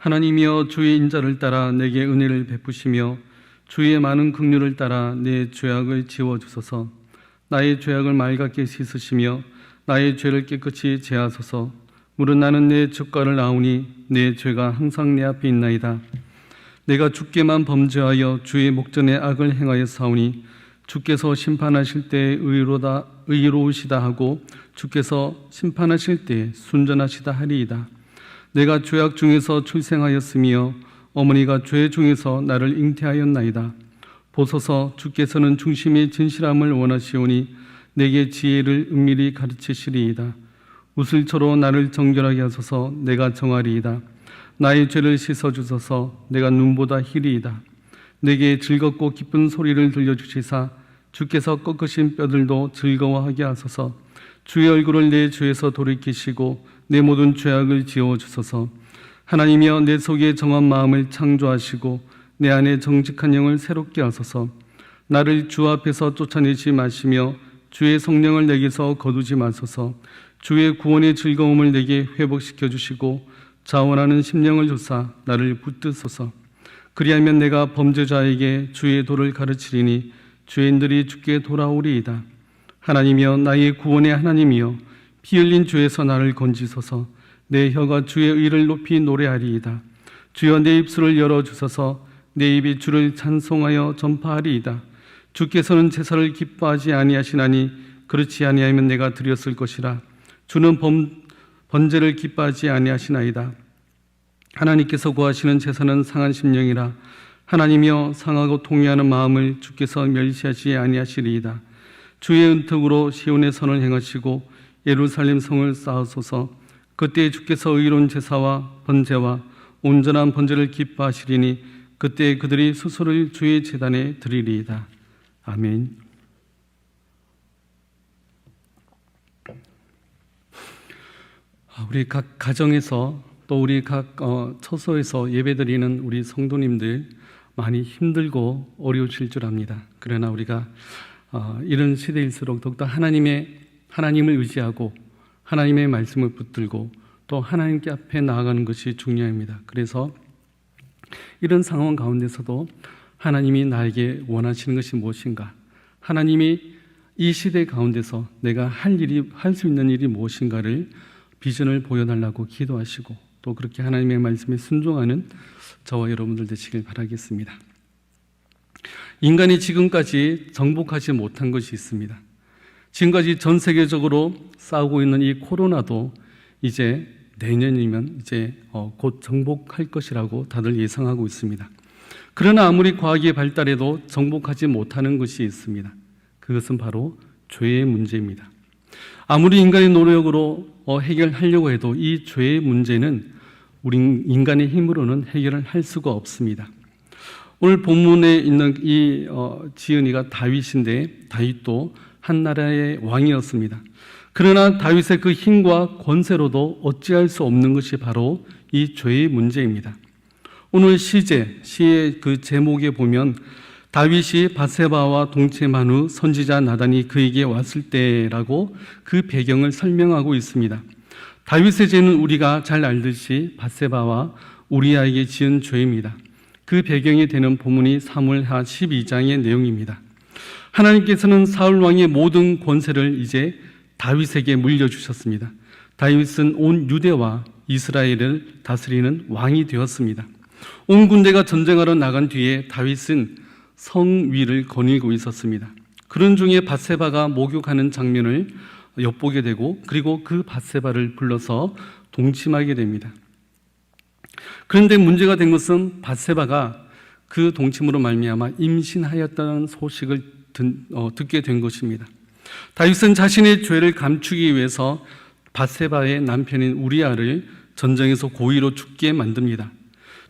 하나님이여 주의 인자를 따라 내게 은혜를 베푸시며 주의 많은 긍휼을 따라 내 죄악을 지워주소서. 나의 죄악을 맑게 씻으시며 나의 죄를 깨끗이 제하소서. 물은 나는 내 젓가를 아우니 내 죄가 항상 내 앞에 있나이다. 내가 주께만 범죄하여 주의 목전에 악을 행하여 사오니 주께서 심판하실 때 의로우시다 하고 주께서 심판하실 때 순전하시다 하리이다. 내가 죄악 중에서 출생하였으며 어머니가 죄 중에서 나를 잉태하였나이다. 보소서, 주께서는 중심의 진실함을 원하시오니 내게 지혜를 은밀히 가르치시리이다. 우슬초로 나를 정결하게 하소서. 내가 정하리이다. 나의 죄를 씻어주소서. 내가 눈보다 희리이다. 내게 즐겁고 기쁜 소리를 들려주시사 주께서 꺾으신 뼈들도 즐거워하게 하소서. 주의 얼굴을 내 죄에서 돌이키시고 내 모든 죄악을 지워주소서. 하나님이여 내 속에 정한 마음을 창조하시고 내 안에 정직한 영을 새롭게 하소서. 나를 주 앞에서 쫓아내지 마시며 주의 성령을 내게서 거두지 마소서. 주의 구원의 즐거움을 내게 회복시켜 주시고 자원하는 심령을 주사 나를 붙드소서. 그리하면 내가 범죄자에게 주의 도를 가르치리니 죄인들이 주께 돌아오리이다. 하나님이여 나의 구원의 하나님이여 피 흘린 죄에서 나를 건지소서. 내 혀가 주의 의를 높이 노래하리이다. 주여 내 입술을 열어주소서. 내 입이 주를 찬송하여 전파하리이다. 주께서는 제사를 기뻐하지 아니하시나니 그렇지 아니하면 내가 드렸을 것이라. 주는 번제를 기뻐하지 아니하시나이다. 하나님께서 구하시는 제사는 상한 심령이라. 하나님이여 상하고 통회하는 마음을 주께서 멸시하지 아니하시리이다. 주의 은택으로 시온의 선을 행하시고 예루살렘 성을 쌓으소서. 그때 주께서 의로운 제사와 번제와 온전한 번제를 기뻐하시리니 그때 그들이 수소를 주의 제단에 드리리이다. 아멘. 우리 각 가정에서 또 우리 각 처소에서 예배드리는 우리 성도님들 많이 힘들고 어려우실 줄 압니다. 그러나 우리가 이런 시대일수록 더욱더 하나님을 의지하고 하나님의 말씀을 붙들고 또 하나님께 앞에 나아가는 것이 중요합니다. 그래서 이런 상황 가운데서도 하나님이 나에게 원하시는 것이 무엇인가, 하나님이 이 시대 가운데서 내가 할 수 있는 일이 무엇인가를 비전을 보여달라고 기도하시고 또 그렇게 하나님의 말씀에 순종하는 저와 여러분들 되시길 바라겠습니다. 인간이 지금까지 정복하지 못한 것이 있습니다. 지금까지 전 세계적으로 싸우고 있는 이 코로나도 이제 내년이면 이제 곧 정복할 것이라고 다들 예상하고 있습니다. 그러나 아무리 과학이 발달해도 정복하지 못하는 것이 있습니다. 그것은 바로 죄의 문제입니다. 아무리 인간의 노력으로 해결하려고 해도 이 죄의 문제는 우리 인간의 힘으로는 해결을 할 수가 없습니다. 오늘 본문에 있는 이 지은이가 다윗인데 다윗도 한 나라의 왕이었습니다. 그러나 다윗의 그 힘과 권세로도 어찌할 수 없는 것이 바로 이 죄의 문제입니다. 오늘 시의 그 제목에 보면 다윗이 밧세바와 동침한 후 선지자 나단이 그에게 왔을 때라고 그 배경을 설명하고 있습니다. 다윗의 죄는 우리가 잘 알듯이 밧세바와 우리아에게 지은 죄입니다. 그 배경이 되는 본문이 사무엘하 12장의 내용입니다. 하나님께서는 사울 왕의 모든 권세를 이제 다윗에게 물려주셨습니다. 다윗은 온 유대와 이스라엘을 다스리는 왕이 되었습니다. 온 군대가 전쟁하러 나간 뒤에 다윗은 성 위를 거닐고 있었습니다. 그런 중에 밧세바가 목욕하는 장면을 엿보게 되고 그리고 그 밧세바를 불러서 동침하게 됩니다. 그런데 문제가 된 것은 밧세바가 그 동침으로 말미암아 임신하였다는 소식을 듣게 된 것입니다. 다윗은 자신의 죄를 감추기 위해서 밧세바의 남편인 우리아를 전쟁에서 고의로 죽게 만듭니다.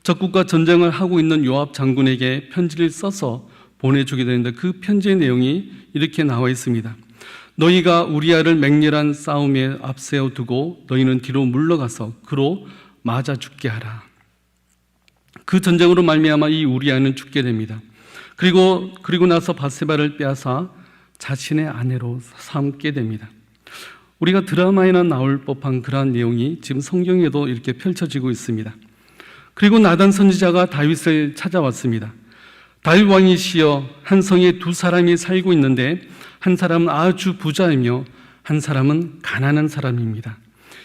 적국과 전쟁을 하고 있는 요압 장군에게 편지를 써서 보내주게 되는데 그 편지의 내용이 이렇게 나와 있습니다. 너희가 우리아를 맹렬한 싸움에 앞세워 두고 너희는 뒤로 물러가서 그로 맞아 죽게 하라. 그 전쟁으로 말미암아 이 우리아는 죽게 됩니다. 그리고 나서 밧세바를 빼앗아 자신의 아내로 삼게 됩니다. 우리가 드라마에나 나올 법한 그러한 내용이 지금 성경에도 이렇게 펼쳐지고 있습니다. 그리고 나단 선지자가 다윗을 찾아왔습니다. 다윗 왕이시여, 한 성에 두 사람이 살고 있는데 한 사람은 아주 부자이며 한 사람은 가난한 사람입니다.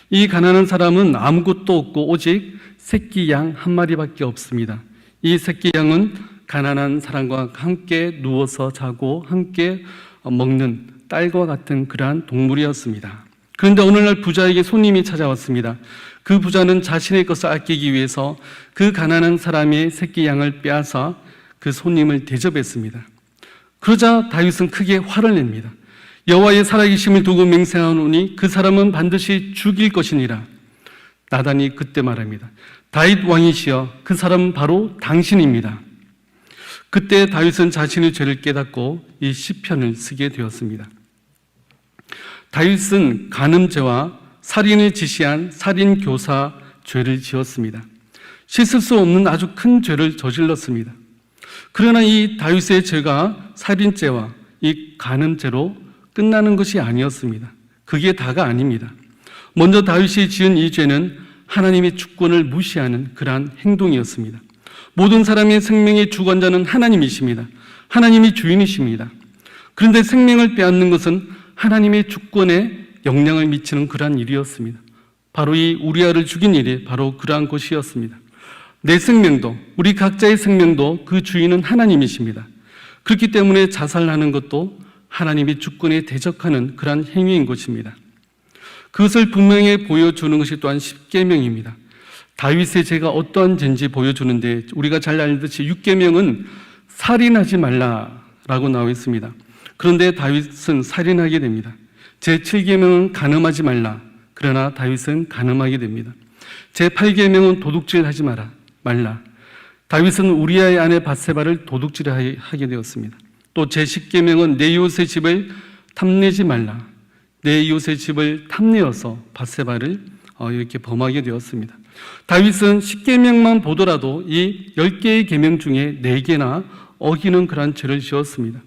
이 가난한 사람은 아무것도 없고 오직 새끼 양 한 마리밖에 없습니다. 이 새끼 양은 가난한 사람과 함께 누워서 자고 함께 먹는 딸과 같은 그러한 동물이었습니다. 그런데 오늘날 부자에게 손님이 찾아왔습니다. 그 부자는 자신의 것을 아끼기 위해서 그 가난한 사람의 새끼 양을 빼앗아 그 손님을 대접했습니다. 그러자 다윗은 크게 화를 냅니다. 여호와의 살아계심을 두고 맹세하노니 그 사람은 반드시 죽일 것이니라. 나단이 그때 말합니다. 다윗 왕이시여, 그 사람은 바로 당신입니다. 그때 다윗은 자신의 죄를 깨닫고 이 시편을 쓰게 되었습니다. 다윗은 간음죄와 살인을 지시한 살인교사 죄를 지었습니다. 씻을 수 없는 아주 큰 죄를 저질렀습니다. 그러나 이 다윗의 죄가 살인죄와 이 간음죄로 끝나는 것이 아니었습니다. 그게 다가 아닙니다. 먼저 다윗이 지은 이 죄는 하나님의 주권을 무시하는 그러한 행동이었습니다. 모든 사람의 생명의 주관자는 하나님이십니다. 하나님이 주인이십니다. 그런데 생명을 빼앗는 것은 하나님의 주권에 영향을 미치는 그러한 일이었습니다. 바로 이 우리아를 죽인 일이 바로 그러한 것이었습니다. 내 생명도, 우리 각자의 생명도 그 주인은 하나님이십니다. 그렇기 때문에 자살하는 것도 하나님의 주권에 대적하는 그러한 행위인 것입니다. 그것을 분명히 보여주는 것이 또한 십계명입니다. 다윗의 죄가 어떠한 죄인지 보여주는데 우리가 잘 알듯이 6계명은 살인하지 말라라고 나와 있습니다. 그런데 다윗은 살인하게 됩니다. 제7계명은 간음하지 말라. 그러나 다윗은 간음하게 됩니다. 제8계명은 도둑질하지 말라. 다윗은 우리아의 아내 밧세바를 도둑질하게 되었습니다. 또 제10계명은 내 이웃의 집을 탐내지 말라. 내 이웃의 집을 탐내어서 밧세바를 이렇게 범하게 되었습니다. 다윗은 10계명만 보더라도 이 10개의 계명 중에 4개나 어기는 그러한 죄를 지었습니다.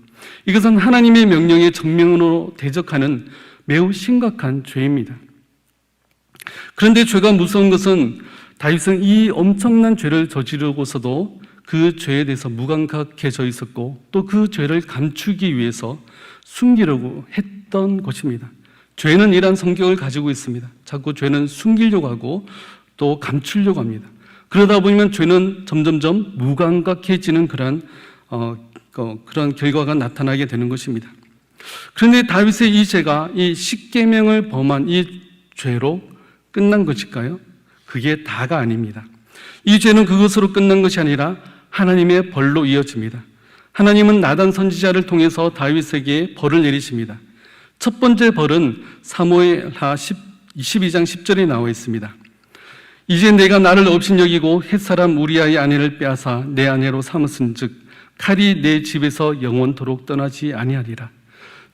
이것은 하나님의 명령에 정면으로 대적하는 매우 심각한 죄입니다. 그런데 죄가 무서운 것은 다윗은 이 엄청난 죄를 저지르고서도 그 죄에 대해서 무감각해져 있었고 또 그 죄를 감추기 위해서 숨기려고 했던 것입니다. 죄는 이러한 성격을 가지고 있습니다. 자꾸 죄는 숨기려고 하고 또 감추려고 합니다. 그러다 보면 죄는 점점점 무감각해지는 그런 결과가 나타나게 되는 것입니다. 그런데 다윗의 이 죄가 이 십계명을 범한 이 죄로 끝난 것일까요? 그게 다가 아닙니다. 이 죄는 그것으로 끝난 것이 아니라 하나님의 벌로 이어집니다. 하나님은 나단 선지자를 통해서 다윗에게 벌을 내리십니다. 첫 번째 벌은 사무엘하 22장 10절에 나와 있습니다. 이제 내가 나를 업신여기고 햇사람 우리아의 아내를 빼앗아 내 아내로 삼았은즉 칼이 내 집에서 영원토록 떠나지 아니하리라.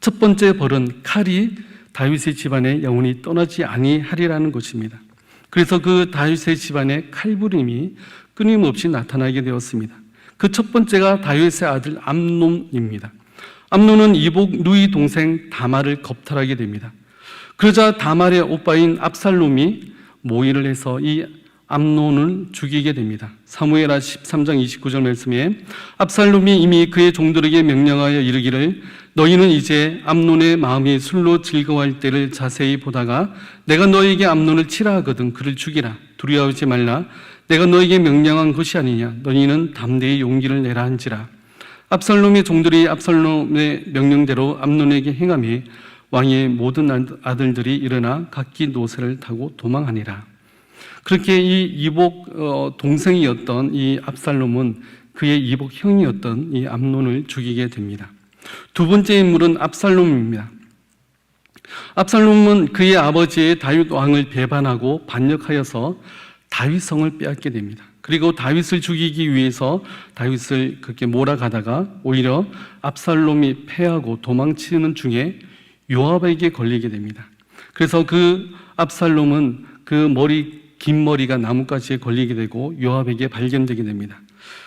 첫 번째 벌은 칼이 다윗의 집안에 영원히 떠나지 아니하리라는 것입니다. 그래서 그 다윗의 집안에 칼부림이 끊임없이 나타나게 되었습니다. 그 첫 번째가 다윗의 아들 암논입니다. 암논은 이복 누이 동생 다말을 겁탈하게 됩니다. 그러자 다말의 오빠인 압살롬이 모의를 해서 이 암논을 죽이게 됩니다. 사무엘하 13장 29절 말씀에 압살롬이 이미 그의 종들에게 명령하여 이르기를 너희는 이제 암논의 마음이 술로 즐거워할 때를 자세히 보다가 내가 너에게 암논을 치라 하거든 그를 죽이라. 두려워하지 말라. 내가 너에게 명령한 것이 아니냐. 너희는 담대히 용기를 내라 한지라. 압살롬의 종들이 압살롬의 명령대로 암논에게 행하며 왕의 모든 아들들이 일어나 각기 노새를 타고 도망하니라. 그렇게 이 이복 동생이었던 이 압살롬은 그의 이복 형이었던 이 암논을 죽이게 됩니다. 두 번째 인물은 압살롬입니다. 압살롬은 그의 아버지의 다윗 왕을 배반하고 반역하여서 다윗성을 빼앗게 됩니다. 그리고 다윗을 죽이기 위해서 다윗을 그렇게 몰아가다가 오히려 압살롬이 패하고 도망치는 중에 요압에게 걸리게 됩니다. 그래서 그 압살롬은 그 긴 머리가 나뭇가지에 걸리게 되고 요압에게 발견되게 됩니다.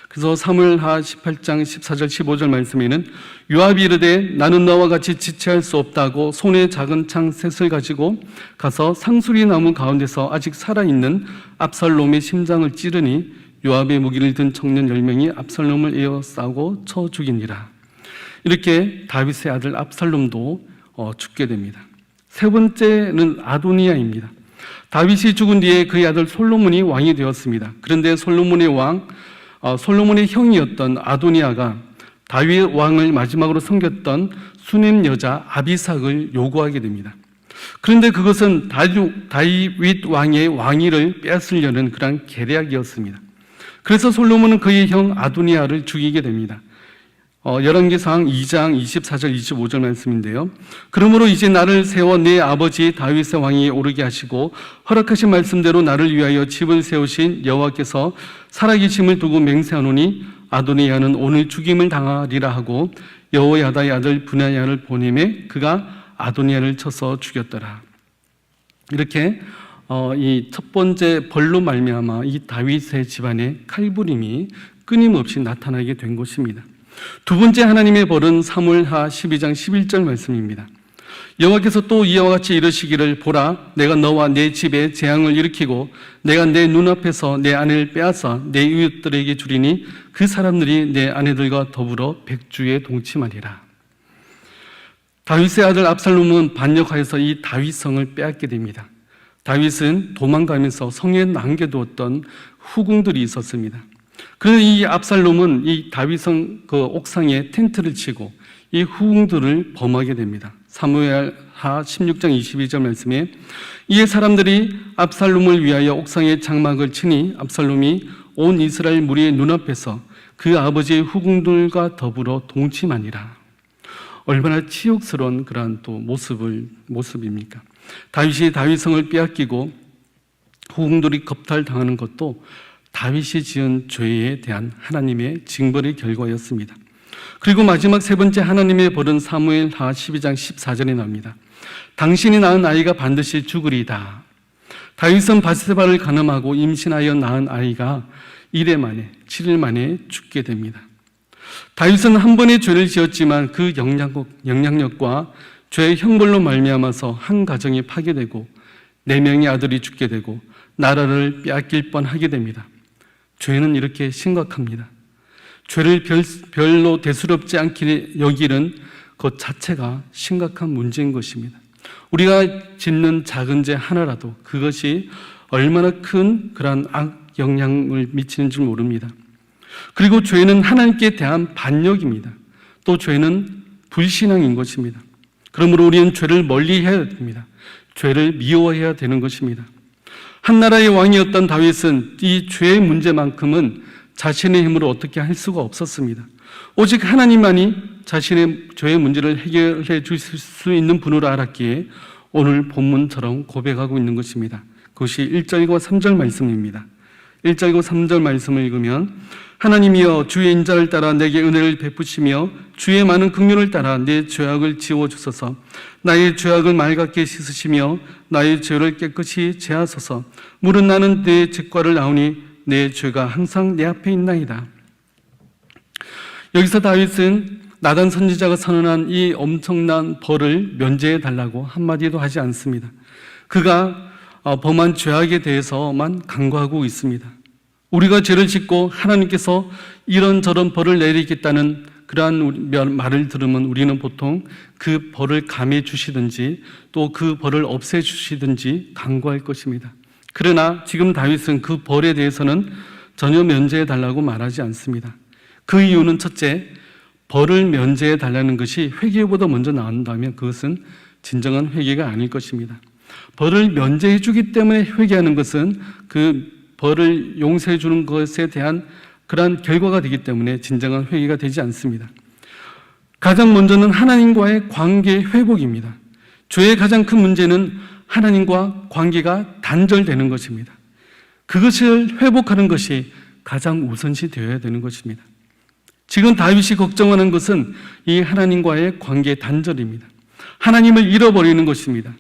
그래서 사무엘하 18장 14절 15절 말씀에는 요압이 이르되 나는 너와 같이 지체할 수 없다고 손에 작은 창 셋을 가지고 가서 상수리 나무 가운데서 아직 살아있는 압살롬의 심장을 찌르니 요압의 무기를 든 청년 10명이 압살롬을 에워싸고 쳐 죽이니라. 이렇게 다윗의 아들 압살롬도 죽게 됩니다. 세 번째는 아도니아입니다. 다윗이 죽은 뒤에 그의 아들 솔로몬이 왕이 되었습니다. 그런데 솔로몬의 형이었던 아도니아가 다윗 왕을 마지막으로 섬겼던 수넴 여자 아비삭을 요구하게 됩니다. 그런데 그것은 다윗 왕의 왕위를 빼앗으려는 그런 계략이었습니다. 그래서 솔로몬은 그의 형 아도니아를 죽이게 됩니다. 열왕기상 2장 24절 25절 말씀인데요. 그러므로 이제 나를 세워 내 아버지 다윗의 왕위에 오르게 하시고 허락하신 말씀대로 나를 위하여 집을 세우신 여호와께서 살아계심을 두고 맹세하노니 아도니아는 오늘 죽임을 당하리라 하고 여호야다의 아들 브나야를 보내매 그가 아도니아를 쳐서 죽였더라. 이렇게 이 첫 번째 벌로 말미암아 이 다윗의 집안에 칼부림이 끊임없이 나타나게 된 것입니다. 두 번째 하나님의 벌은 사무엘하 12장 11절 말씀입니다. 여호와께서 또 이와 같이 이르시기를 보라 내가 너와 내 집에 재앙을 일으키고 내가 내 눈앞에서 내 아내를 빼앗아 내 이웃들에게 주리니 그 사람들이 내 아내들과 더불어 백주에 동침하리라. 다윗의 아들 압살롬은 반역하여서 이 다윗성을 빼앗게 됩니다. 다윗은 도망가면서 성에 남겨두었던 후궁들이 있었습니다. 그래서 이 압살롬은 이 다윗성 그 옥상에 텐트를 치고 이 후궁들을 범하게 됩니다. 사무엘하 16장 22절 말씀에 이에 사람들이 압살롬을 위하여 옥상에 장막을 치니 압살롬이 온 이스라엘 무리의 눈앞에서 그 아버지의 후궁들과 더불어 동침하니라. 얼마나 치욕스러운 그러한 또 모습입니까? 다윗이 다윗성을 빼앗기고 후궁들이 겁탈당하는 것도 다윗이 지은 죄에 대한 하나님의 징벌의 결과였습니다. 그리고 마지막 세 번째 하나님의 벌은 사무엘하 12장 14절에 나옵니다. 당신이 낳은 아이가 반드시 죽으리다. 다윗은 바세바를 간음하고 임신하여 낳은 아이가 7일 만에 죽게 됩니다. 다윗은 한 번의 죄를 지었지만 그 영향력과 죄의 형벌로 말미암아서 한 가정이 파괴되고 4명의 아들이 죽게 되고 나라를 빼앗길 뻔하게 됩니다. 죄는 이렇게 심각합니다. 죄를 별로 대수롭지 않게 여기는 것 자체가 심각한 문제인 것입니다. 우리가 짓는 작은 죄 하나라도 그것이 얼마나 큰 그러한 악영향을 미치는 줄 모릅니다. 그리고 죄는 하나님께 대한 반역입니다. 또 죄는 불신앙인 것입니다. 그러므로 우리는 죄를 멀리해야 됩니다. 죄를 미워해야 되는 것입니다. 한 나라의 왕이었던 다윗은 이 죄의 문제만큼은 자신의 힘으로 어떻게 할 수가 없었습니다. 오직 하나님만이 자신의 죄의 문제를 해결해 주실 수 있는 분으로 알았기에 오늘 본문처럼 고백하고 있는 것입니다. 그것이 1절과 3절 말씀입니다. 1절과 3절 말씀을 읽으면 하나님이여 주의 인자를 따라 내게 은혜를 베푸시며 주의 많은 긍휼을 따라 내 죄악을 지워주소서. 나의 죄악을 맑게 씻으시며 나의 죄를 깨끗이 제하소서. 물은 나는 내 죄과를 나오니 내 죄가 항상 내 앞에 있나이다. 여기서 다윗은 나단 선지자가 선언한 이 엄청난 벌을 면제해 달라고 한마디도 하지 않습니다. 그가 범한 죄악에 대해서만 간구하고 있습니다. 우리가 죄를 짓고 하나님께서 이런저런 벌을 내리겠다는 그러한 말을 들으면 우리는 보통 그 벌을 감해 주시든지 또 그 벌을 없애 주시든지 간구할 것입니다. 그러나 지금 다윗은 그 벌에 대해서는 전혀 면제해 달라고 말하지 않습니다. 그 이유는 첫째, 벌을 면제해 달라는 것이 회개보다 먼저 나온다면 그것은 진정한 회개가 아닐 것입니다. 벌을 면제해 주기 때문에 회개하는 것은 그 벌을 용서해 주는 것에 대한 그러한 결과가 되기 때문에 진정한 회개가 되지 않습니다. 가장 먼저는 하나님과의 관계 회복입니다. 죄의 가장 큰 문제는 하나님과 관계가 단절되는 것입니다. 그것을 회복하는 것이 가장 우선시 되어야 되는 것입니다. 지금 다윗이 걱정하는 것은 이 하나님과의 관계 단절입니다. 하나님을 잃어버리는 것입니다.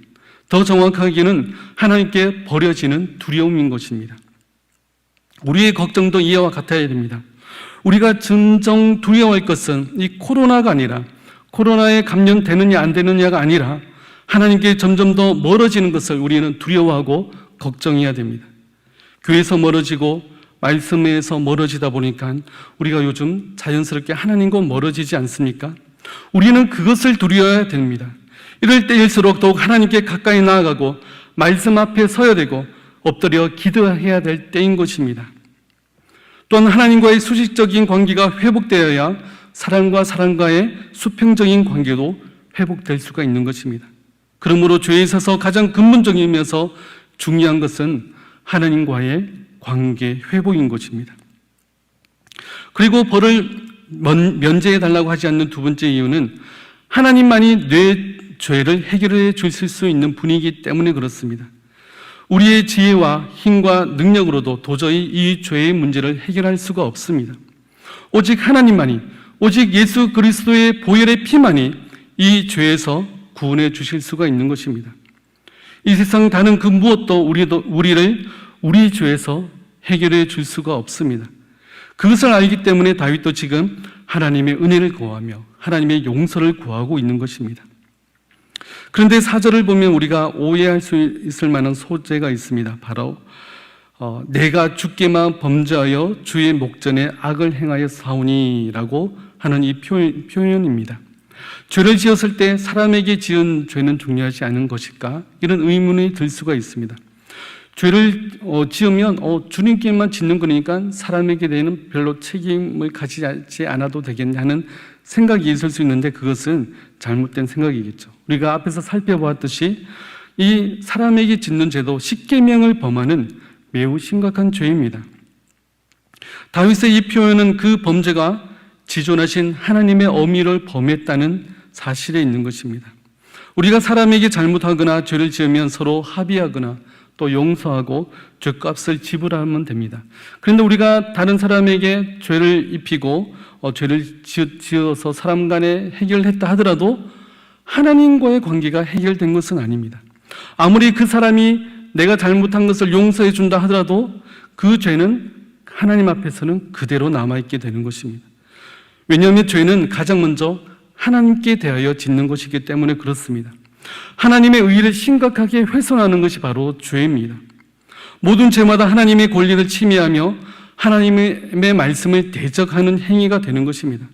더 정확하게는 하나님께 버려지는 두려움인 것입니다. 우리의 걱정도 이와 같아야 됩니다. 우리가 진정 두려워할 것은 이 코로나가 아니라 코로나에 감염되느냐 안 되느냐가 아니라 하나님께 점점 더 멀어지는 것을 우리는 두려워하고 걱정해야 됩니다. 교회에서 멀어지고 말씀에서 멀어지다 보니까 우리가 요즘 자연스럽게 하나님과 멀어지지 않습니까? 우리는 그것을 두려워해야 됩니다. 이럴 때일수록 더욱 하나님께 가까이 나아가고 말씀 앞에 서야 되고 엎드려 기도해야 될 때인 것입니다. 또한 하나님과의 수직적인 관계가 회복되어야 사람과 사람과의 수평적인 관계도 회복될 수가 있는 것입니다. 그러므로 죄에 있어서 가장 근본적이면서 중요한 것은 하나님과의 관계 회복인 것입니다. 그리고 벌을 면제해 달라고 하지 않는 두 번째 이유는 하나님만이 내 죄를 해결해 주실 수 있는 분이기 때문에 그렇습니다. 우리의 지혜와 힘과 능력으로도 도저히 이 죄의 문제를 해결할 수가 없습니다. 오직 하나님만이, 오직 예수 그리스도의 보혈의 피만이 이 죄에서 구원해 주실 수가 있는 것입니다. 이 세상 다른 그 무엇도 우리를 우리 죄에서 해결해 줄 수가 없습니다. 그것을 알기 때문에 다윗도 지금 하나님의 은혜를 구하며 하나님의 용서를 구하고 있는 것입니다. 그런데 4절을 보면 우리가 오해할 수 있을 만한 소재가 있습니다. 바로 내가 주께만 범죄하여 주의 목전에 악을 행하여 사오니라고 하는 이 표현입니다. 죄를 지었을 때 사람에게 지은 죄는 중요하지 않은 것일까? 이런 의문이 들 수가 있습니다. 죄를 지으면 주님께만 짓는 거니까 사람에게 대해는 별로 책임을 가지지 않아도 되겠냐는 생각이 있을 수 있는데 그것은 잘못된 생각이겠죠. 우리가 앞에서 살펴보았듯이 이 사람에게 짓는 죄도 십계명을 범하는 매우 심각한 죄입니다. 다윗의 이 표현은 그 범죄가 지존하신 하나님의 어미를 범했다는 사실에 있는 것입니다. 우리가 사람에게 잘못하거나 죄를 지으면 서로 합의하거나 또 용서하고 죄값을 지불하면 됩니다. 그런데 우리가 다른 사람에게 죄를 입히고 죄를 지어서 사람 간에 해결했다 하더라도 하나님과의 관계가 해결된 것은 아닙니다. 아무리 그 사람이 내가 잘못한 것을 용서해 준다 하더라도 그 죄는 하나님 앞에서는 그대로 남아있게 되는 것입니다. 왜냐하면 죄는 가장 먼저 하나님께 대하여 짓는 것이기 때문에 그렇습니다. 하나님의 의의를 심각하게 훼손하는 것이 바로 죄입니다. 모든 죄마다 하나님의 권리를 침해하며 하나님의 말씀을 대적하는 행위가 되는 것입니다.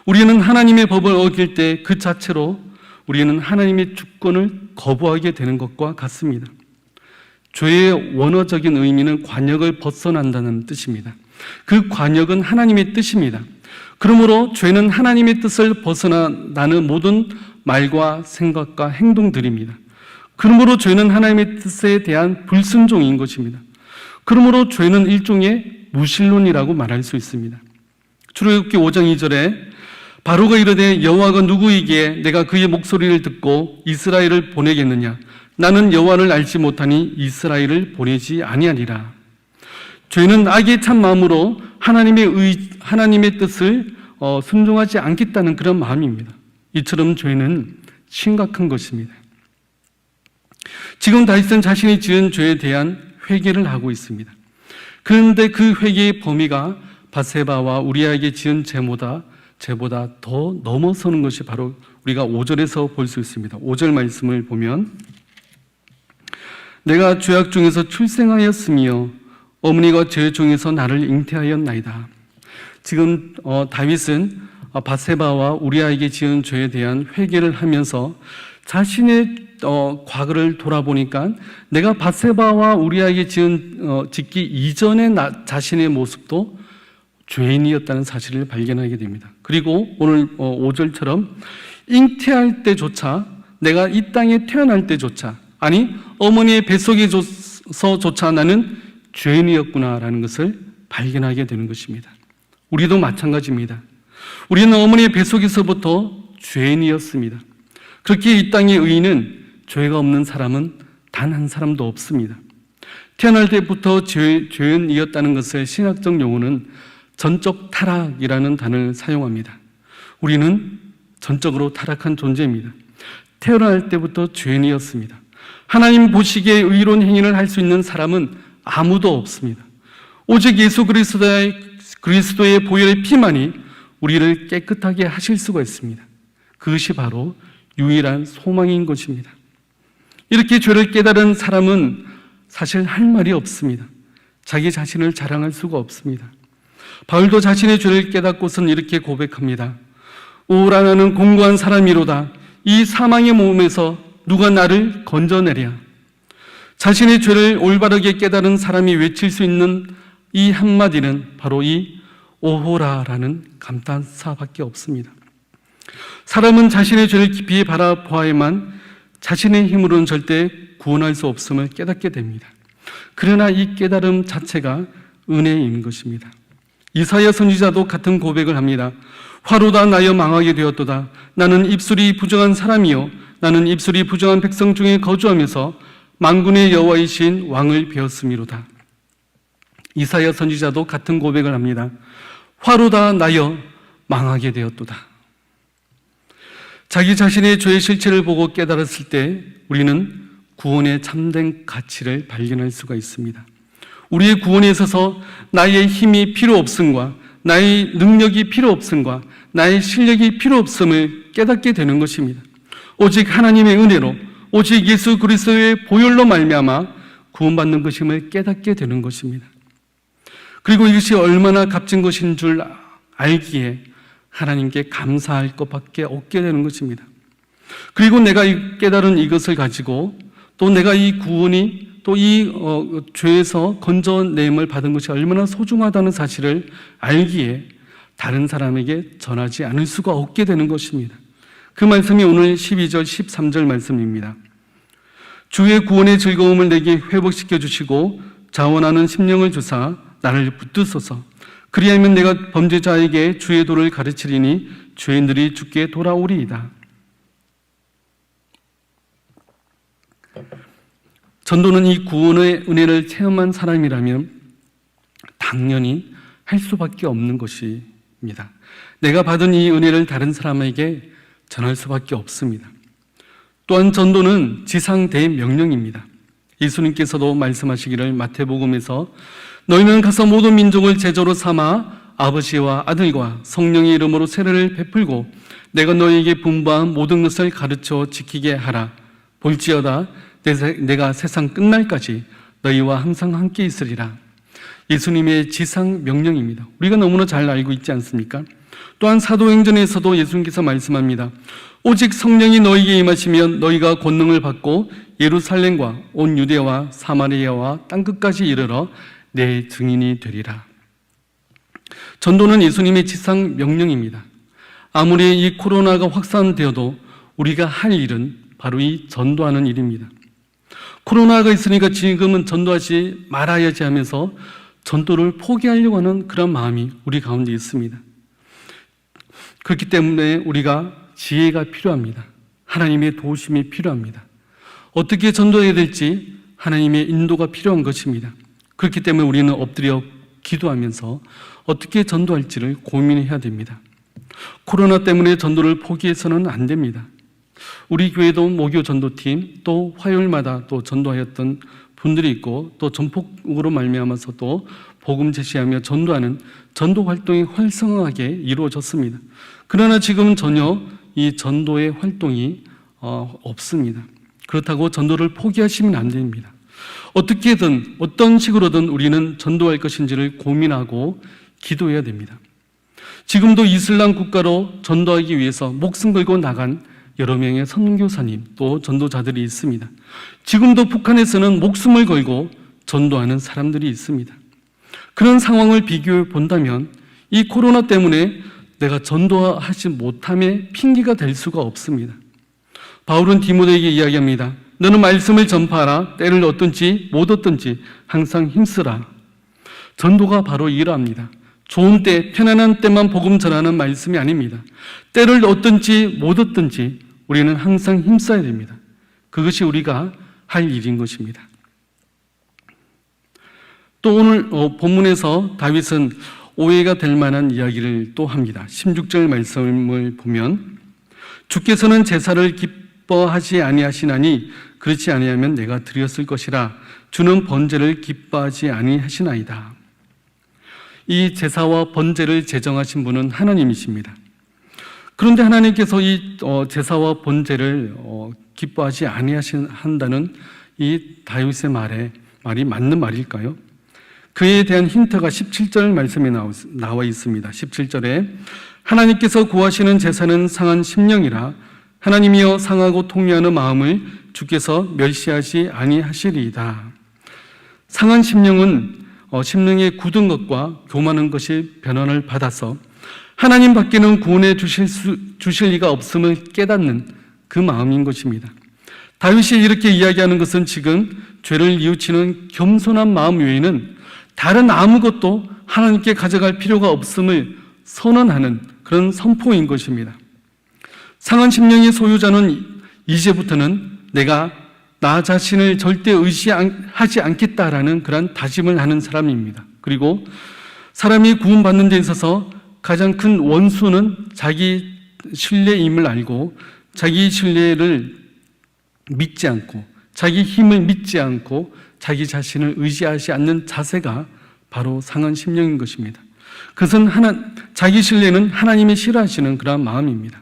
우리는 하나님의 법을 어길 때 그 자체로 우리는 하나님의 주권을 거부하게 되는 것과 같습니다. 죄의 원어적인 의미는 관역을 벗어난다는 뜻입니다. 그 관역은 하나님의 뜻입니다. 그러므로 죄는 하나님의 뜻을 벗어나는 모든 말과 생각과 행동들입니다. 그러므로 죄는 하나님의 뜻에 대한 불순종인 것입니다. 그러므로 죄는 일종의 무신론이라고 말할 수 있습니다. 출애굽기 5장 2절에 바로가 이르되 여호와가 누구이기에 내가 그의 목소리를 듣고 이스라엘을 보내겠느냐? 나는 여호와를 알지 못하니 이스라엘을 보내지 아니하리라. 죄는 악의 참 마음으로 하나님의 뜻을 순종하지 않겠다는 그런 마음입니다. 이처럼 죄는 심각한 것입니다. 지금 다윗은 자신이 지은 죄에 대한 회개를 하고 있습니다. 그런데 그 회개의 범위가 밧세바와 우리아에게 지은 죄보다 더 넘어서는 것이 바로 우리가 5절에서 볼 수 있습니다. 5절 말씀을 보면 내가 죄악 중에서 출생하였으며 어머니가 죄 중에서 나를 잉태하였나이다. 지금 다윗은 밧세바와 우리아에게 지은 죄에 대한 회개를 하면서 자신의 과거를 돌아보니까 내가 밧세바와 우리아에게 짓기 이전의 자신의 모습도 죄인이었다는 사실을 발견하게 됩니다. 그리고 오늘 5절처럼 잉태할 때조차 내가 이 땅에 태어날 때조차 아니 어머니의 뱃속에서조차 나는 죄인이었구나라는 것을 발견하게 되는 것입니다. 우리도 마찬가지입니다. 우리는 어머니의 뱃속에서부터 죄인이었습니다. 그렇게 이 땅의 의인은 죄가 없는 사람은 단 한 사람도 없습니다. 태어날 때부터 죄인이었다는 것을 신학적 용어는 전적 타락이라는 단어를 사용합니다. 우리는 전적으로 타락한 존재입니다. 태어날 때부터 죄인이었습니다. 하나님 보시기에 의로운 행위를 할 수 있는 사람은 아무도 없습니다. 오직 예수 그리스도의 보혈의 피만이 우리를 깨끗하게 하실 수가 있습니다. 그것이 바로 유일한 소망인 것입니다. 이렇게 죄를 깨달은 사람은 사실 할 말이 없습니다. 자기 자신을 자랑할 수가 없습니다. 바울도 자신의 죄를 깨닫고선 이렇게 고백합니다. 오라 나는 공고한 사람이로다. 이 사망의 몸에서 누가 나를 건져내랴. 자신의 죄를 올바르게 깨달은 사람이 외칠 수 있는 이 한마디는 바로 이 오호라라는 감탄사밖에 없습니다. 사람은 자신의 죄를 깊이 바라보아야만 자신의 힘으로는 절대 구원할 수 없음을 깨닫게 됩니다. 그러나 이 깨달음 자체가 은혜인 것입니다. 이사야 선지자도 같은 고백을 합니다. 화로다 나여 망하게 되었도다. 나는 입술이 부정한 사람이요 나는 입술이 부정한 백성 중에 거주하면서 만군의 여호와이신 왕을 배웠음이로다. 이사야 선지자도 같은 고백을 합니다. 화로다 나여 망하게 되었도다. 자기 자신의 죄의 실체를 보고 깨달았을 때 우리는 구원의 참된 가치를 발견할 수가 있습니다. 우리의 구원에 있어서 나의 힘이 필요 없음과 나의 능력이 필요 없음과 나의 실력이 필요 없음을 깨닫게 되는 것입니다. 오직 하나님의 은혜로 오직 예수 그리스도의 보혈로 말미암아 구원받는 것임을 깨닫게 되는 것입니다. 그리고 이것이 얼마나 값진 것인 줄 알기에 하나님께 감사할 것밖에 없게 되는 것입니다. 그리고 내가 깨달은 이것을 가지고 또 내가 이 구원이 또 이 죄에서 건져냄을 받은 것이 얼마나 소중하다는 사실을 알기에 다른 사람에게 전하지 않을 수가 없게 되는 것입니다. 그 말씀이 오늘 12절 13절 말씀입니다. 주의 구원의 즐거움을 내게 회복시켜 주시고 자원하는 심령을 주사 나를 붙드소서. 그리하면 내가 범죄자에게 주의 도를 가르치리니 죄인들이 주께 돌아오리이다. 전도는 이 구원의 은혜를 체험한 사람이라면 당연히 할 수밖에 없는 것입니다. 내가 받은 이 은혜를 다른 사람에게 전할 수밖에 없습니다. 또한 전도는 지상 대명령입니다. 예수님께서도 말씀하시기를 마태복음에서 너희는 가서 모든 민족을 제자로 삼아 아버지와 아들과 성령의 이름으로 세례를 베풀고 내가 너희에게 분부한 모든 것을 가르쳐 지키게 하라. 볼지어다 내가 세상 끝날까지 너희와 항상 함께 있으리라. 예수님의 지상 명령입니다. 우리가 너무나 잘 알고 있지 않습니까? 또한 사도행전에서도 예수님께서 말씀합니다. 오직 성령이 너희에게 임하시면 너희가 권능을 받고 예루살렘과 온 유대와 사마리아와 땅끝까지 이르러 내 증인이 되리라. 전도는 예수님의 지상 명령입니다. 아무리 이 코로나가 확산되어도 우리가 할 일은 바로 이 전도하는 일입니다. 코로나가 있으니까 지금은 전도하지 말아야지 하면서 전도를 포기하려고 하는 그런 마음이 우리 가운데 있습니다. 그렇기 때문에 우리가 지혜가 필요합니다. 하나님의 도우심이 필요합니다. 어떻게 전도해야 될지 하나님의 인도가 필요한 것입니다. 그렇기 때문에 우리는 엎드려 기도하면서 어떻게 전도할지를 고민해야 됩니다. 코로나 때문에 전도를 포기해서는 안 됩니다. 우리 교회도 모교 전도팀 또 화요일마다 또 전도하였던 분들이 있고 또 전폭으로 말미암아서 또 복음 제시하며 전도하는 전도 활동이 활성화하게 이루어졌습니다. 그러나 지금은 전혀 이 전도의 활동이 없습니다. 그렇다고 전도를 포기하시면 안 됩니다. 어떻게든 어떤 식으로든 우리는 전도할 것인지를 고민하고 기도해야 됩니다. 지금도 이슬람 국가로 전도하기 위해서 목숨 걸고 나간 여러 명의 선교사님 또 전도자들이 있습니다. 지금도 북한에서는 목숨을 걸고 전도하는 사람들이 있습니다. 그런 상황을 비교해 본다면 이 코로나 때문에 내가 전도하지 못함의 핑계가 될 수가 없습니다. 바울은 디모데에게 이야기합니다. 너는 말씀을 전파하라. 때를 얻든지 못 얻든지 항상 힘쓰라. 전도가 바로 이러합니다. 좋은 때, 편안한 때만 복음 전하는 말씀이 아닙니다. 때를 얻든지 못 얻든지 우리는 항상 힘써야 됩니다. 그것이 우리가 할 일인 것입니다. 또 오늘 본문에서 다윗은 오해가 될 만한 이야기를 또 합니다. 16절 말씀을 보면 주께서는 제사를 기뻐하지 아니하시나니 그렇지 아니하면 내가 드렸을 것이라. 주는 번제를 기뻐하지 아니하시나이다. 이 제사와 번제를 제정하신 분은 하나님이십니다. 그런데 하나님께서 이 제사와 번제를 기뻐하지 아니하신다는 이 다윗의 말이 맞는 말일까요? 그에 대한 힌트가 17절 말씀에 나와 있습니다. 17절에 하나님께서 구하시는 제사는 상한 심령이라 하나님이여 상하고 통회하는 마음을 주께서 멸시하지 아니하시리이다. 상한 심령은 심령에 굳은 것과 교만한 것이 변환을 받아서 하나님 밖에는 구원해 주실 리가 없음을 깨닫는 그 마음인 것입니다. 다윗이 이렇게 이야기하는 것은 지금 죄를 뉘우치는 겸손한 마음 외에는 다른 아무것도 하나님께 가져갈 필요가 없음을 선언하는 그런 선포인 것입니다. 상한 심령의 소유자는 이제부터는 내가 나 자신을 절대 의지하지 않겠다라는 그런 다짐을 하는 사람입니다. 그리고 사람이 구원받는 데 있어서 가장 큰 원수는 자기 신뢰임을 알고 자기 신뢰를 믿지 않고 자기 힘을 믿지 않고 자기 자신을 의지하지 않는 자세가 바로 상한 심령인 것입니다. 그것은 자기 신뢰는 하나님이 싫어하시는 그러한 마음입니다.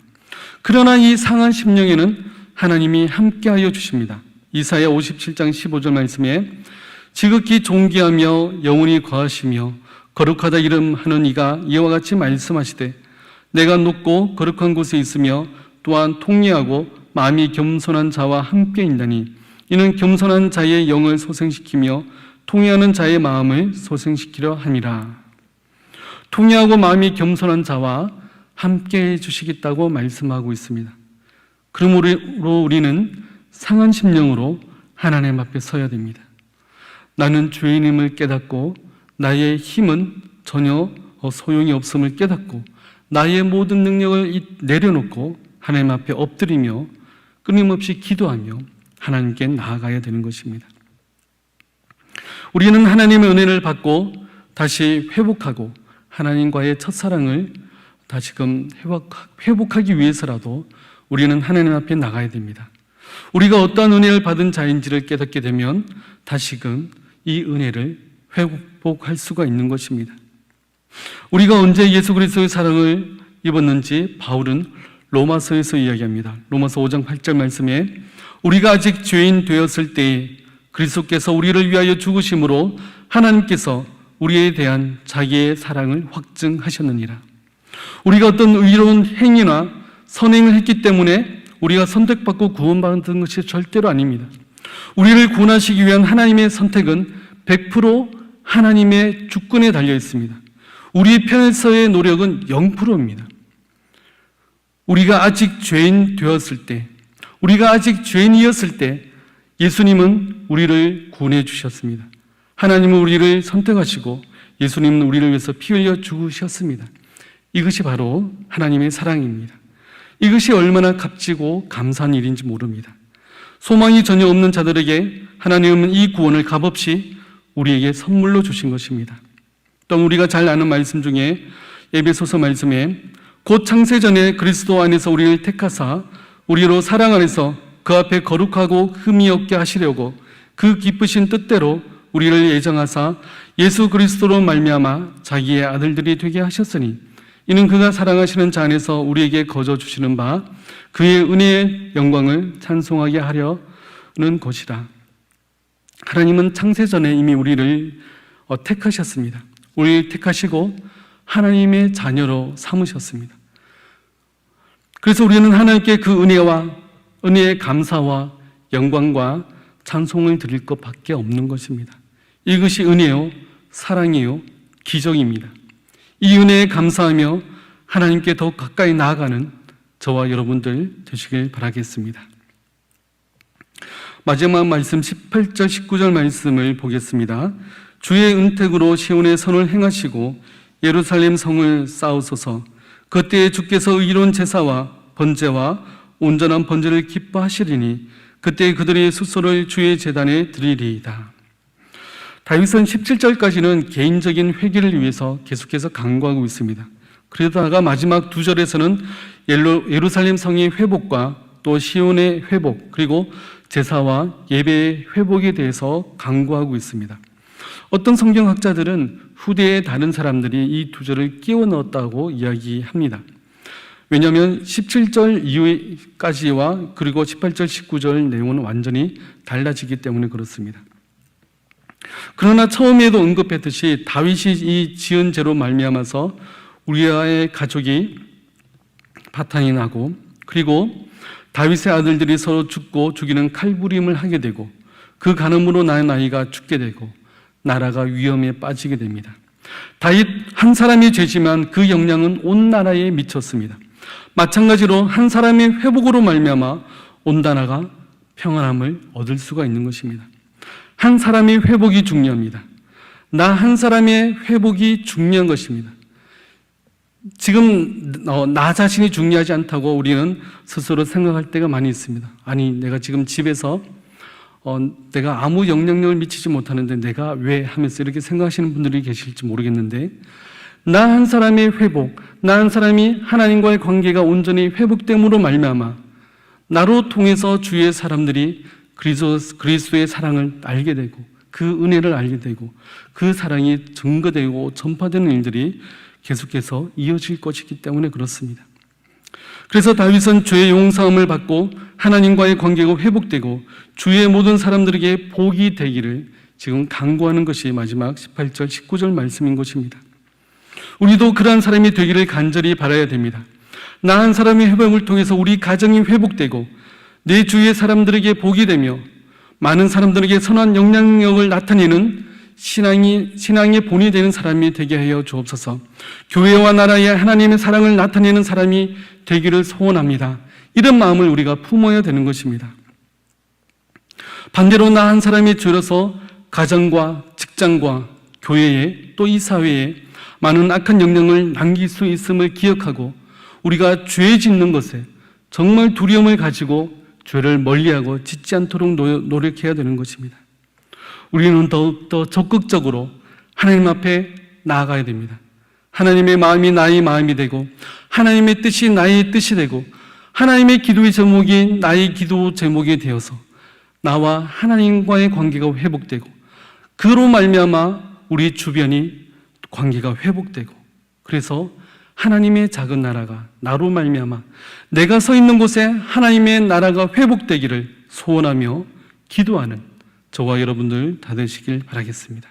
그러나 이 상한 심령에는 하나님이 함께하여 주십니다. 이사야 57장 15절 말씀에 지극히 존귀하며 영원히 거하시며 거룩하다 이름하는 이가 이와 같이 말씀하시되 내가 높고 거룩한 곳에 있으며 또한 통회하고 마음이 겸손한 자와 함께 있나니 이는 겸손한 자의 영을 소생시키며 통회하는 자의 마음을 소생시키려 함이라. 통회하고 마음이 겸손한 자와 함께 해주시겠다고 말씀하고 있습니다. 그러므로 우리는 상한 심령으로 하나님 앞에 서야 됩니다. 나는 죄인임을 깨닫고 나의 힘은 전혀 소용이 없음을 깨닫고 나의 모든 능력을 내려놓고 하나님 앞에 엎드리며 끊임없이 기도하며 하나님께 나아가야 되는 것입니다. 우리는 하나님의 은혜를 받고 다시 회복하고 하나님과의 첫사랑을 다시금 회복하기 위해서라도 우리는 하나님 앞에 나가야 됩니다. 우리가 어떠한 은혜를 받은 자인지를 깨닫게 되면 다시금 이 은혜를 회복할 수가 있는 것입니다. 우리가 언제 예수 그리스도의 사랑을 입었는지 바울은 로마서에서 이야기합니다. 로마서 5장 8절 말씀에 우리가 아직 죄인 되었을 때에 그리스도께서 우리를 위하여 죽으심으로 하나님께서 우리에 대한 자기의 사랑을 확증하셨느니라. 우리가 어떤 의로운 행위나 선행을 했기 때문에 우리가 선택받고 구원받은 것이 절대로 아닙니다. 우리를 구원하시기 위한 하나님의 선택은 100% 하나님의 주권에 달려 있습니다. 우리 편에서의 노력은 0%입니다. 우리가 아직 죄인 되었을 때, 우리가 아직 죄인이었을 때 예수님은 우리를 구원해 주셨습니다. 하나님은 우리를 선택하시고 예수님은 우리를 위해서 피 흘려 죽으셨습니다. 이것이 바로 하나님의 사랑입니다. 이것이 얼마나 값지고 감사한 일인지 모릅니다. 소망이 전혀 없는 자들에게 하나님은 이 구원을 값없이 우리에게 선물로 주신 것입니다. 또 우리가 잘 아는 말씀 중에 에베소서 말씀에 곧 창세전에 그리스도 안에서 우리를 택하사 우리로 사랑 안에서 그 앞에 거룩하고 흠이 없게 하시려고 그 기쁘신 뜻대로 우리를 예정하사 예수 그리스도로 말미암아 자기의 아들들이 되게 하셨으니 이는 그가 사랑하시는 자 안에서 우리에게 거저 주시는 바 그의 은혜의 영광을 찬송하게 하려는 것이라. 하나님은 창세전에 이미 우리를 택하셨습니다. 우리를 택하시고 하나님의 자녀로 삼으셨습니다. 그래서 우리는 하나님께 그 은혜의 감사와 영광과 찬송을 드릴 것밖에 없는 것입니다. 이것이 은혜요, 사랑이요, 기적입니다. 이 은혜에 감사하며 하나님께 더욱 가까이 나아가는 저와 여러분들 되시길 바라겠습니다. 마지막 말씀 18절 19절 말씀을 보겠습니다. 주의 은택으로 시온의 선을 행하시고 예루살렘 성을 쌓으소서. 그때에 주께서 의로운 제사와 번제와 온전한 번제를 기뻐하시리니 그때 그들의 수소를 주의 제단에 드리리이다. 다윗은 17절까지는 개인적인 회개를 위해서 계속해서 강구하고 있습니다. 그러다가 마지막 2절에서는 예루살렘 성의 회복과 또 시온의 회복 그리고 제사와 예배의 회복에 대해서 강구하고 있습니다. 어떤 성경학자들은 후대의 다른 사람들이 이 2절을 끼워 넣었다고 이야기합니다. 왜냐하면 17절 이후까지와 그리고 18절, 19절 내용은 완전히 달라지기 때문에 그렇습니다. 그러나 처음에도 언급했듯이 다윗이 이 지은 죄로 말미암아서 우리아의 가족이 파탄이 나고, 그리고 다윗의 아들들이 서로 죽고 죽이는 칼부림을 하게 되고, 그 간음으로 낳은 아이가 죽게 되고 나라가 위험에 빠지게 됩니다. 다윗 한 사람이 죄지만 그 영향은 온 나라에 미쳤습니다. 마찬가지로 한 사람의 회복으로 말미암아 온 나라가 평안함을 얻을 수가 있는 것입니다. 한 사람의 회복이 중요합니다. 나 한 사람의 회복이 중요한 것입니다. 지금 나 자신이 중요하지 않다고 우리는 스스로 생각할 때가 많이 있습니다. 아니, 내가 지금 집에서 내가 아무 영향력을 미치지 못하는데 내가 왜 하면서 이렇게 생각하시는 분들이 계실지 모르겠는데, 나 한 사람의 회복, 나 한 사람이 하나님과의 관계가 온전히 회복됨으로 말미암아 나로 통해서 주위의 사람들이 그리스도의 사랑을 알게 되고 그 은혜를 알게 되고 그 사랑이 증거되고 전파되는 일들이 계속해서 이어질 것이기 때문에 그렇습니다. 그래서 다윗은 죄의 용서함을 받고 하나님과의 관계가 회복되고 주위의 모든 사람들에게 복이 되기를 지금 간구하는 것이 마지막 18절, 19절 말씀인 것입니다. 우리도 그러한 사람이 되기를 간절히 바라야 됩니다. 나 한 사람의 회복을 통해서 우리 가정이 회복되고 내 주위의 사람들에게 복이 되며 많은 사람들에게 선한 영향력을 나타내는 신앙의 본이 되는 사람이 되게 하여 주옵소서. 교회와 나라에 하나님의 사랑을 나타내는 사람이 되기를 소원합니다. 이런 마음을 우리가 품어야 되는 것입니다. 반대로 나 한 사람이 죄로서 가정과 직장과 교회에 또 이 사회에 많은 악한 영향을 남길 수 있음을 기억하고 우리가 죄 짓는 것에 정말 두려움을 가지고 죄를 멀리하고 짓지 않도록 노력해야 되는 것입니다. 우리는 더욱더 적극적으로 하나님 앞에 나아가야 됩니다. 하나님의 마음이 나의 마음이 되고 하나님의 뜻이 나의 뜻이 되고 하나님의 기도의 제목이 나의 기도 제목이 되어서 나와 하나님과의 관계가 회복되고 그로 말미암아 우리 주변이 관계가 회복되고 그래서 하나님의 작은 나라가 나로 말미암아 내가 서 있는 곳에 하나님의 나라가 회복되기를 소원하며 기도하는 저와 여러분들 다 되시길 바라겠습니다.